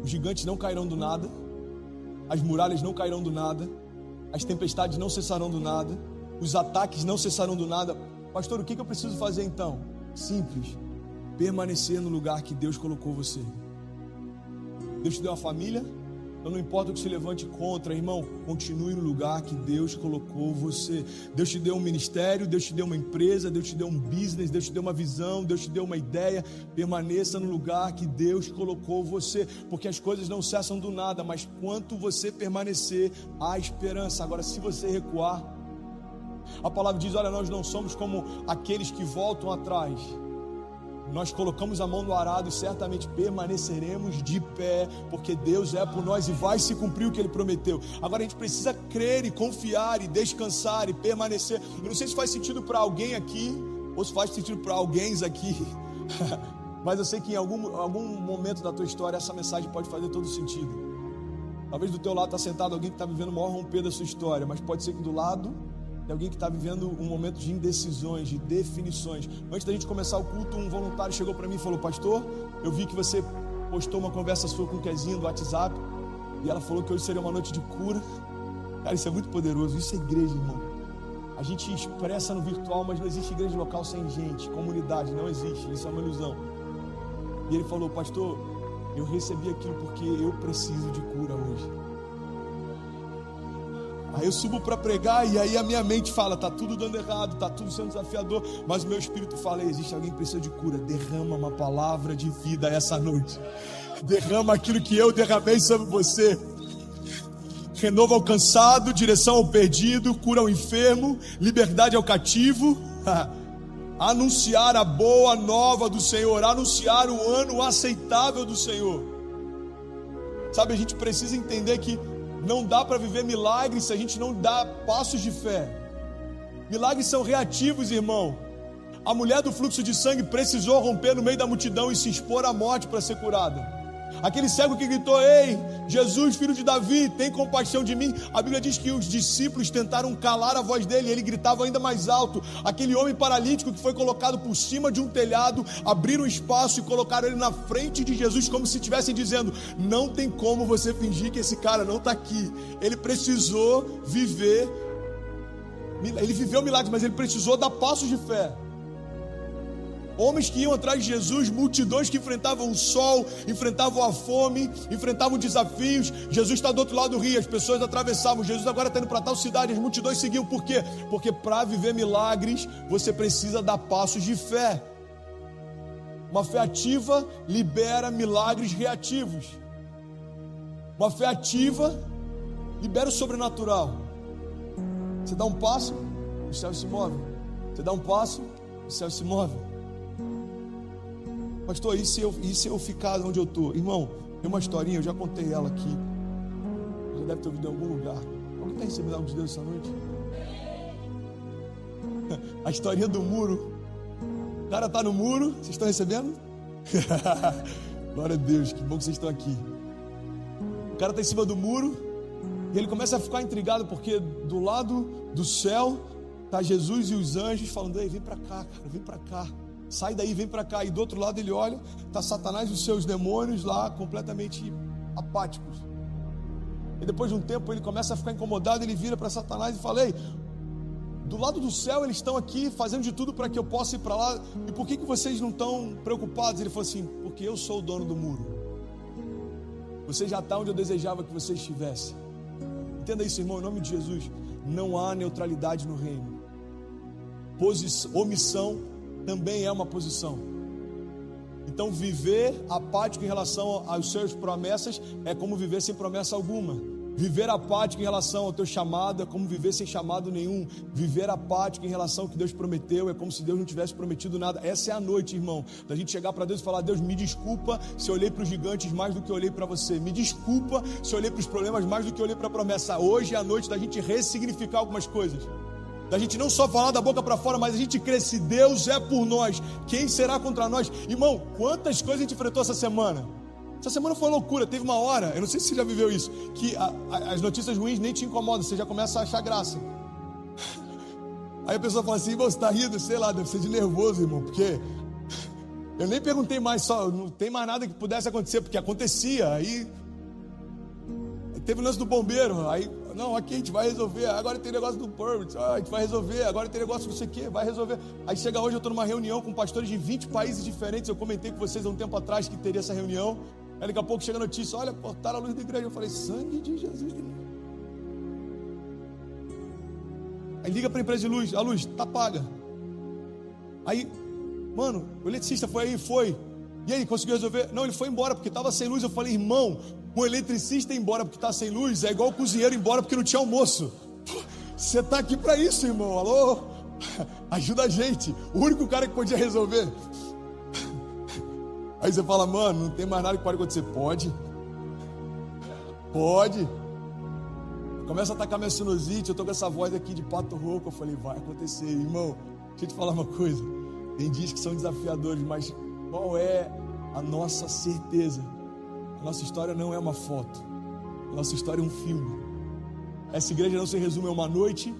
Os gigantes não cairão do nada, as muralhas não cairão do nada, as tempestades não cessarão do nada, os ataques não cessarão do nada. Pastor, o que eu preciso fazer então? Simples, permanecer no lugar que Deus colocou você. Deus te deu uma família, então não importa o que se levante contra, irmão, continue no lugar que Deus colocou você. Deus te deu um ministério, Deus te deu uma empresa, Deus te deu um business, Deus te deu uma visão, Deus te deu uma ideia. Permaneça no lugar que Deus colocou você, porque as coisas não cessam do nada, mas quanto você permanecer, há esperança. Agora, se você recuar, a palavra diz, olha, nós não somos como aqueles que voltam atrás. Nós colocamos a mão no arado e certamente permaneceremos de pé, porque Deus é por nós e vai se cumprir o que Ele prometeu. Agora a gente precisa crer e confiar e descansar e permanecer. Eu não sei se faz sentido para alguém aqui, ou se faz sentido para alguém aqui, mas eu sei que em algum momento da tua história essa mensagem pode fazer todo sentido. Talvez do teu lado está sentado alguém que está vivendo o maior romper da sua história, mas pode ser que do lado tem alguém que está vivendo um momento de indecisões, de definições. Antes da gente começar o culto, um voluntário chegou para mim e falou, pastor, eu vi que você postou uma conversa sua com o Kezinho do WhatsApp, e ela falou que hoje seria uma noite de cura. Cara, isso é muito poderoso, isso é igreja, irmão. A gente expressa no virtual, mas não existe igreja local sem gente, comunidade, não existe, isso é uma ilusão. E ele falou, pastor, eu recebi aquilo porque eu preciso de cura hoje. Aí eu subo para pregar e aí a minha mente fala, tá tudo dando errado, tá tudo sendo desafiador, mas o meu espírito fala, existe alguém que precisa de cura. Derrama uma palavra de vida essa noite, derrama aquilo que eu derramei sobre você. Renovo ao cansado, direção ao perdido, cura ao enfermo, liberdade ao cativo. Anunciar a boa nova do Senhor, anunciar o ano aceitável do Senhor. Sabe, a gente precisa entender que não dá para viver milagres se a gente não dá passos de fé. Milagres são reativos, irmão. A mulher do fluxo de sangue precisou romper no meio da multidão e se expor à morte para ser curada. Aquele cego que gritou, ei, Jesus, filho de Davi, tem compaixão de mim. A Bíblia diz que os discípulos tentaram calar a voz dele, e ele gritava ainda mais alto. Aquele homem paralítico que foi colocado por cima de um telhado, abriram um espaço e colocaram ele na frente de Jesus, como se estivessem dizendo, não tem como você fingir que esse cara não está aqui. Ele precisou viver, ele viveu milagres, mas ele precisou dar passos de fé. Homens que iam atrás de Jesus, multidões que enfrentavam o sol, enfrentavam a fome, enfrentavam desafios. Jesus está do outro lado do rio, as pessoas atravessavam. Jesus agora está indo para tal cidade, as multidões seguiam. Por quê? Porque para viver milagres, você precisa dar passos de fé. Uma fé ativa libera milagres reativos. Uma fé ativa libera o sobrenatural. Você dá um passo, o céu se move. Você dá um passo, o céu se move. Pastor, e se eu ficar onde eu estou? Irmão, tem uma historinha, eu já contei ela aqui. Você deve ter ouvido em algum lugar. Alguém está recebendo algo de Deus essa noite? A historinha do muro. O cara está no muro, vocês estão recebendo? Glória a Deus, que bom que vocês estão aqui. O cara está em cima do muro e ele começa a ficar intrigado porque do lado do céu está Jesus e os anjos falando, ei, vem para cá, cara, vem para cá. Sai daí, vem para cá. E do outro lado ele olha, está Satanás e os seus demônios lá completamente apáticos. E depois de um tempo ele começa a ficar incomodado, ele vira para Satanás e fala, ei, do lado do céu eles estão aqui fazendo de tudo para que eu possa ir para lá, e por que vocês não estão preocupados? Ele falou assim, porque eu sou o dono do muro. Você já está onde eu desejava que você estivesse. Entenda isso, irmão, em nome de Jesus. Não há neutralidade no reino. Omissão também é uma posição. Então viver apático em relação às suas promessas é como viver sem promessa alguma. Viver apático em relação ao teu chamado é como viver sem chamado nenhum. Viver apático em relação ao que Deus prometeu é como se Deus não tivesse prometido nada. Essa é a noite, irmão, da gente chegar para Deus e falar, Deus, me desculpa se eu olhei para os gigantes mais do que eu olhei para você. Me desculpa se eu olhei para os problemas mais do que eu olhei para a promessa. Hoje é a noite da gente ressignificar algumas coisas. Da gente não só falar da boca para fora, mas a gente crer, se Deus é por nós, quem será contra nós? Irmão, quantas coisas a gente enfrentou essa semana? Essa semana foi loucura, teve uma hora, eu não sei se você já viveu isso, que as notícias ruins nem te incomodam, você já começa a achar graça. Aí a pessoa fala assim, você está rindo, sei lá, deve ser de nervoso, irmão, porque Eu nem perguntei mais, só não tem mais nada que pudesse acontecer, porque acontecia. Aí teve o lance do bombeiro, aí, não, aqui a gente vai resolver, agora tem negócio do permit, a gente vai resolver, agora tem negócio não sei o que, vai resolver. Aí chega hoje, eu estou numa reunião com pastores de 20 países diferentes, eu comentei com vocês há um tempo atrás que teria essa reunião, aí daqui a pouco chega a notícia, olha, cortaram a luz da igreja, eu falei, sangue de Jesus. Aí liga para a empresa de luz, a luz está paga. Aí, mano, o eletricista foi aí, foi. E aí, conseguiu resolver? Não, ele foi embora porque estava sem luz. Eu falei, irmão, o eletricista ir embora porque está sem luz é igual o cozinheiro ir embora porque não tinha almoço. Você está aqui para isso, irmão. Alô? Ajuda a gente. O único cara que podia resolver. Aí você fala, mano, não tem mais nada que pode acontecer. Pode. Pode. Começa a atacar minha sinusite. Eu tô com essa voz aqui de pato rouco. Eu falei, vai acontecer, irmão. Deixa eu te falar uma coisa. Tem dias que são desafiadores, mas qual é a nossa certeza? A nossa história não é uma foto. A nossa história é um filme. Essa igreja não se resume a uma noite.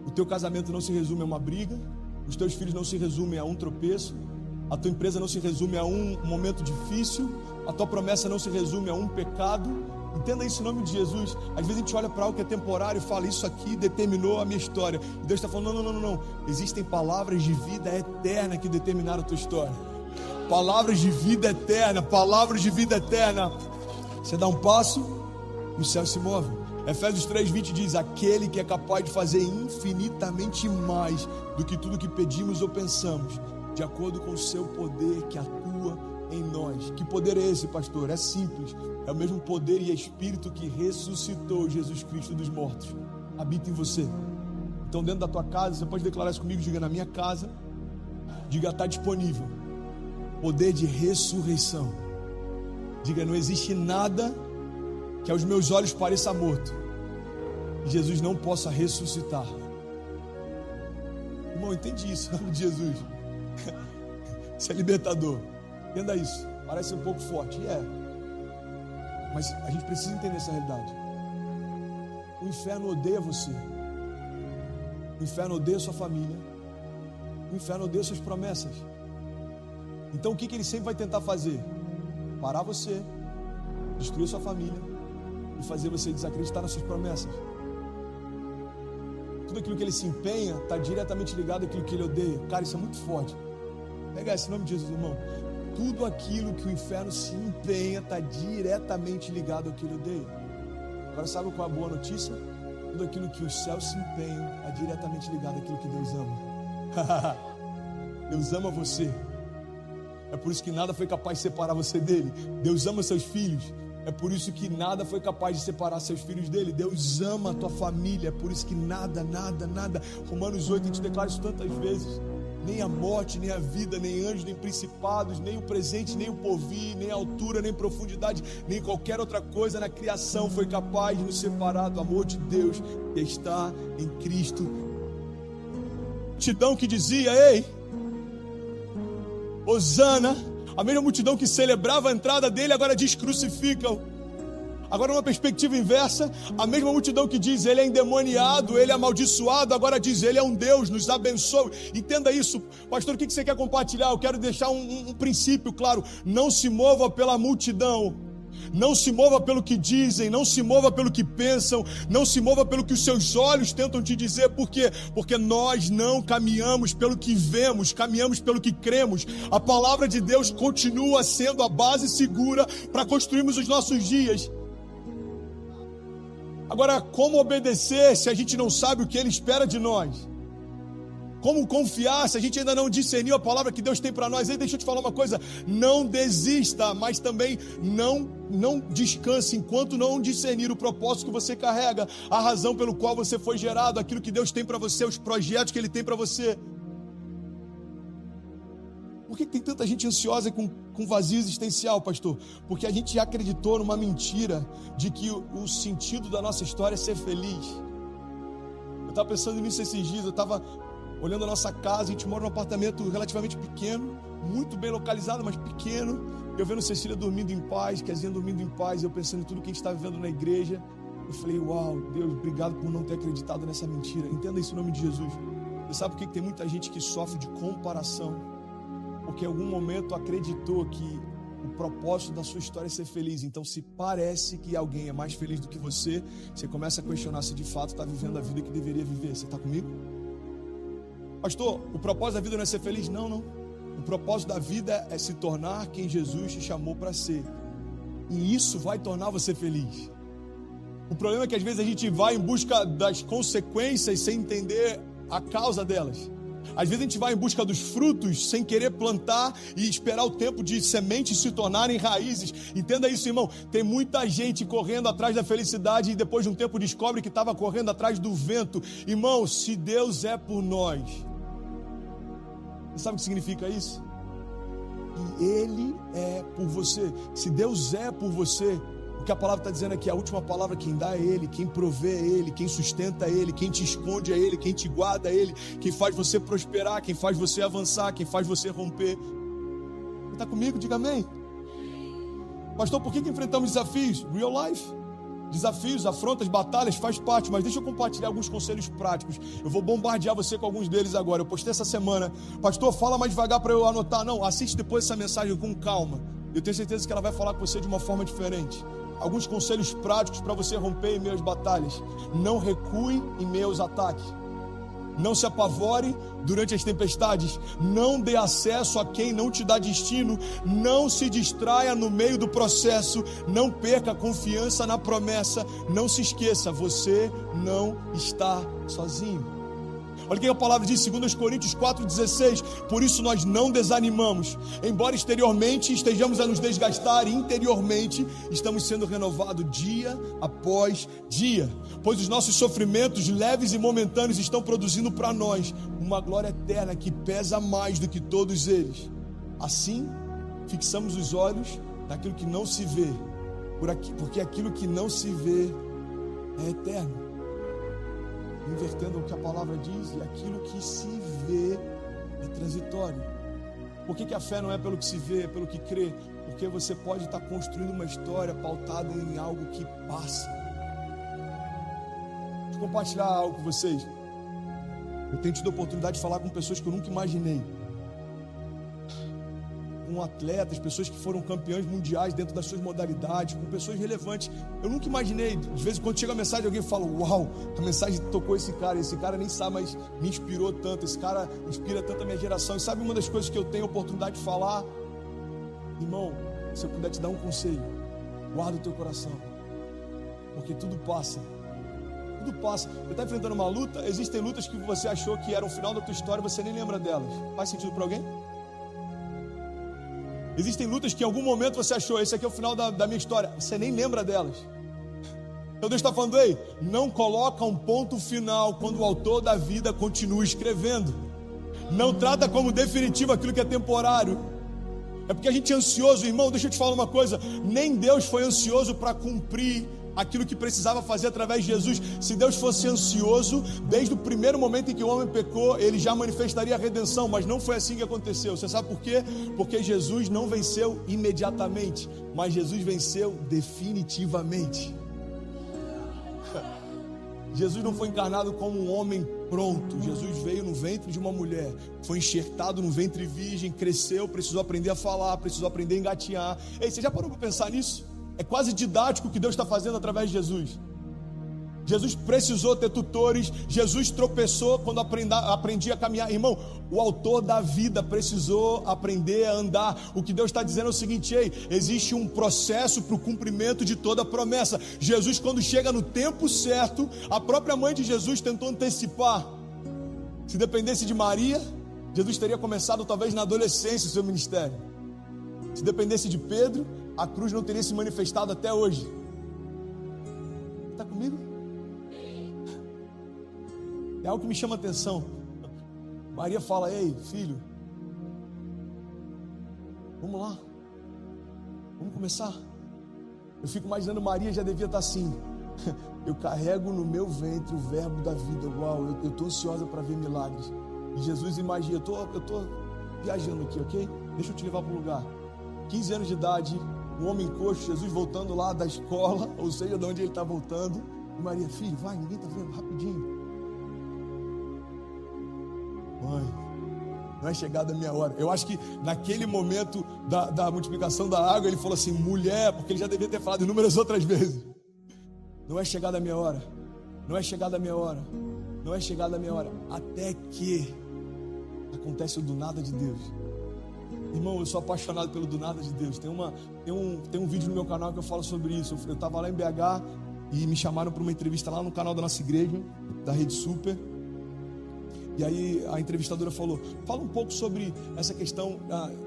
O teu casamento não se resume a uma briga. Os teus filhos não se resumem a um tropeço. A tua empresa não se resume a um momento difícil. A tua promessa não se resume a um pecado. Entenda isso em nome de Jesus. Às vezes a gente olha para algo que é temporário e fala, isso aqui determinou a minha história. E Deus está falando, não. Existem palavras de vida eterna que determinaram a tua história. Palavras de vida eterna, palavras de vida eterna. Você dá um passo e o céu se move. Efésios 3:20 diz, aquele que é capaz de fazer infinitamente mais do que tudo que pedimos ou pensamos, de acordo com o seu poder que atua em nós. Que poder é esse, pastor? É simples. É o mesmo poder e espírito que ressuscitou Jesus Cristo dos mortos. Habita em você. Então dentro da tua casa, você pode declarar isso comigo, diga, na minha casa, diga, está disponível poder de ressurreição. Diga, não existe nada que aos meus olhos pareça morto e Jesus não possa ressuscitar. Irmão, entende isso, em nome de Jesus. Isso é libertador. Entenda isso. Parece um pouco forte, mas a gente precisa entender essa realidade. O inferno odeia você. O inferno odeia sua família. O inferno odeia suas promessas. Então o que ele sempre vai tentar fazer? Parar você, destruir sua família e fazer você desacreditar nas suas promessas. Tudo aquilo que ele se empenha está diretamente ligado àquilo que ele odeia. Cara, isso é muito forte. Pega esse nome de Jesus, irmão. Tudo aquilo que o inferno se empenha está diretamente ligado ao que ele odeia. Agora sabe qual é a boa notícia? Tudo aquilo que os céus se empenham é diretamente ligado àquilo que Deus ama. Deus ama você. É por isso que nada foi capaz de separar você dele. Deus ama seus filhos. É por isso que nada foi capaz de separar seus filhos dele. Deus ama a tua família. É por isso que nada. Romanos 8, a gente declara isso tantas vezes. Nem a morte, nem a vida, nem anjos, nem principados, nem o presente, nem o porvir, nem a altura, nem profundidade, nem qualquer outra coisa na criação foi capaz de nos separar do amor de Deus que está em Cristo. Multidão que dizia, ei, Hosana, a mesma multidão que celebrava a entrada dele, agora diz crucificam. Agora numa perspectiva inversa, a mesma multidão que diz ele é endemoniado, ele é amaldiçoado, agora diz ele é um Deus, nos abençoe. Entenda isso, pastor, o que você quer compartilhar? Eu quero deixar um princípio claro, não se mova pela multidão, não se mova pelo que dizem, não se mova pelo que pensam, não se mova pelo que os seus olhos tentam te dizer. Por quê? Porque nós não caminhamos pelo que vemos, caminhamos pelo que cremos. A palavra de Deus continua sendo a base segura para construirmos os nossos dias. Agora, como obedecer se a gente não sabe o que Ele espera de nós? Como confiar se a gente ainda não discerniu a palavra que Deus tem para nós? Aí deixa eu te falar uma coisa, não desista, mas também não descanse enquanto não discernir o propósito que você carrega, a razão pelo qual você foi gerado, aquilo que Deus tem para você, os projetos que Ele tem para você. Por que tem tanta gente ansiosa com vazio existencial, pastor? Porque a gente já acreditou numa mentira de que o sentido da nossa história é ser feliz. Eu estava pensando nisso esses dias, eu estava olhando a nossa casa, a gente mora num apartamento relativamente pequeno, muito bem localizado, mas pequeno. Eu vendo Cecília dormindo em paz, Kezinha dormindo em paz, eu pensando em tudo que a gente está vivendo na igreja. Eu falei, uau, Deus, obrigado por não ter acreditado nessa mentira. Entenda isso em nome de Jesus. Você sabe por que tem muita gente que sofre de comparação? porque em algum momento acreditou que o propósito da sua história é ser feliz. Então, se parece que alguém é mais feliz do que você começa a questionar se de fato está vivendo a vida que deveria viver. Você está comigo? Pastor, o propósito da vida não é ser feliz? Não. O propósito da vida é se tornar quem Jesus te chamou para ser. E isso vai tornar você feliz. O problema é que às vezes a gente vai em busca das consequências sem entender a causa delas. Às vezes a gente vai em busca dos frutos sem querer plantar e esperar o tempo de sementes se tornarem raízes. Entenda isso, irmão. Tem muita gente correndo atrás da felicidade e depois de um tempo descobre que estava correndo atrás do vento. Irmão, se Deus é por nós, você sabe o que significa isso? Que Ele é por você. Se Deus é por você, o que a palavra está dizendo é que a última palavra quem dá é Ele, quem provê é Ele, quem sustenta é Ele, quem te esconde é Ele, quem te guarda é Ele, quem faz você prosperar, quem faz você avançar, quem faz você romper. Você está comigo? Diga amém. Pastor, por que enfrentamos desafios? Real life. Desafios, afrontas, batalhas, faz parte, mas deixa eu compartilhar alguns conselhos práticos. Eu vou bombardear você com alguns deles agora. Eu postei essa semana. Pastor, fala mais devagar para eu anotar. Não, assiste depois essa mensagem com calma. Eu tenho certeza que ela vai falar com você de uma forma diferente. Alguns conselhos práticos para você romper em meio às batalhas. Não recue em meio aos ataques. Não se apavore durante as tempestades. Não dê acesso a quem não te dá destino. Não se distraia no meio do processo. Não perca a confiança na promessa. Não se esqueça, você não está sozinho. Olha o que a palavra diz, 2 Coríntios 4,16. Por isso nós não desanimamos. Embora exteriormente estejamos a nos desgastar, interiormente estamos sendo renovados dia após dia. Pois os nossos sofrimentos leves e momentâneos estão produzindo para nós uma glória eterna que pesa mais do que todos eles. Assim, fixamos os olhos naquilo que não se vê, porque aquilo que não se vê é eterno. Invertendo o que a palavra diz, e aquilo que se vê é transitório. Por que a fé não é pelo que se vê, é pelo que crê? Porque você pode estar construindo uma história pautada em algo que passa. Deixa eu compartilhar algo com vocês. Eu tenho tido a oportunidade de falar com pessoas que eu nunca imaginei. Com atletas, pessoas que foram campeões mundiais dentro das suas modalidades, com pessoas relevantes. Eu nunca imaginei, de vez em quando chega a mensagem, alguém fala, uau, a mensagem tocou esse cara nem sabe, mas me inspirou tanto, esse cara inspira tanto a minha geração. E sabe uma das coisas que eu tenho a oportunidade de falar? Irmão, se eu puder te dar um conselho, guarda o teu coração, porque tudo passa. Tudo passa. Você está enfrentando uma luta, existem lutas que você achou que eram o final da tua história, você nem lembra delas. Faz sentido para alguém? Existem lutas que em algum momento você achou, esse aqui é o final da minha história, você nem lembra delas. Então Deus está falando, ei, não coloca um ponto final quando o autor da vida continua escrevendo. Não trata como definitivo aquilo que é temporário. É porque a gente é ansioso, irmão, deixa eu te falar uma coisa, nem Deus foi ansioso para cumprir aquilo que precisava fazer através de Jesus. Se Deus fosse ansioso, desde o primeiro momento em que o homem pecou, Ele já manifestaria a redenção, mas não foi assim que aconteceu. Você sabe por quê? Porque Jesus não venceu imediatamente, mas Jesus venceu definitivamente. Jesus não foi encarnado como um homem pronto. Jesus veio no ventre de uma mulher, foi enxertado no ventre virgem, cresceu, precisou aprender a falar, precisou aprender a engatinhar. Ei, você já parou para pensar nisso? É quase didático o que Deus está fazendo através de Jesus. Jesus precisou ter tutores, Jesus tropeçou quando aprendia a caminhar. Irmão, o autor da vida precisou aprender a andar. O que Deus está dizendo é o seguinte, ei, existe um processo para o cumprimento de toda a promessa. Jesus, quando chega no tempo certo, a própria mãe de Jesus tentou antecipar. Se dependesse de Maria, Jesus teria começado talvez na adolescência o seu ministério. Se dependesse de Pedro, a cruz não teria se manifestado até hoje. Está comigo? É algo que me chama a atenção. Maria fala, ei, filho, vamos lá, vamos começar. Eu fico imaginando, Maria já devia estar assim, eu carrego no meu ventre o verbo da vida. Uau, eu estou ansiosa para ver milagres. E Jesus imagina, eu estou viajando aqui, ok? Deixa eu te levar para um lugar. 15 anos de idade, um homem coxo, Jesus voltando lá da escola, ou seja, de onde ele está voltando. E Maria, filho, vai, ninguém está vendo, rapidinho. Mãe, não é chegada a minha hora. Eu acho que naquele momento da multiplicação da água, ele falou assim, mulher, porque ele já devia ter falado inúmeras outras vezes. Não é chegada a minha hora, não é chegada a minha hora, não é chegada a minha hora, até que acontece o do nada de Deus. Irmão, eu sou apaixonado pelo do nada de Deus. Tem um vídeo no meu canal que eu falo sobre isso. Eu estava lá em BH e me chamaram para uma entrevista lá no canal da nossa igreja, da Rede Super. E aí a entrevistadora falou, fala um pouco sobre essa questão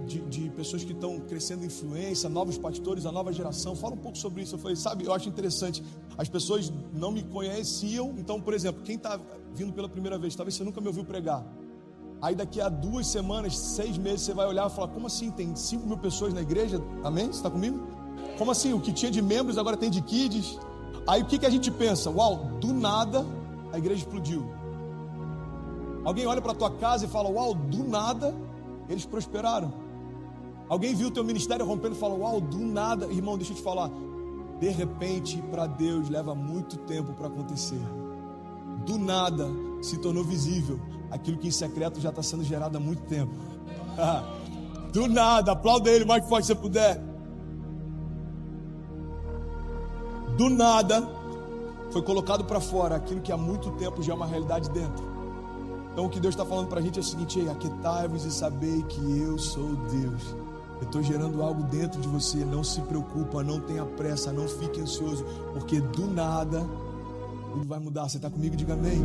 de pessoas que estão crescendo influência, novos pastores, a nova geração. Fala um pouco sobre isso. Eu falei, sabe, eu acho interessante. As pessoas não me conheciam. Então, por exemplo, quem está vindo pela primeira vez, talvez você nunca me ouviu pregar. Aí daqui a 2 semanas, 6 meses, você vai olhar e falar, como assim, tem 5 mil pessoas na igreja? Amém? Você está comigo? Como assim, o que tinha de membros agora tem de kids? Aí o que a gente pensa? Uau, do nada a igreja explodiu. Alguém olha para a tua casa e fala, uau, do nada eles prosperaram. Alguém viu o teu ministério rompendo e fala, uau, do nada. Irmão, deixa eu te falar, de repente para Deus leva muito tempo para acontecer. Do nada se tornou visível aquilo que em secreto já está sendo gerado há muito tempo. Do nada, aplauda ele mais forte se você puder. Do nada foi colocado para fora aquilo que há muito tempo já é uma realidade dentro. Então o que Deus está falando para a gente é o seguinte: aquietai-vos e sabei que eu sou Deus. Eu estou gerando algo dentro de você. Não se preocupa, não tenha pressa, não fique ansioso, porque do nada tudo vai mudar. Você está comigo? Diga amém.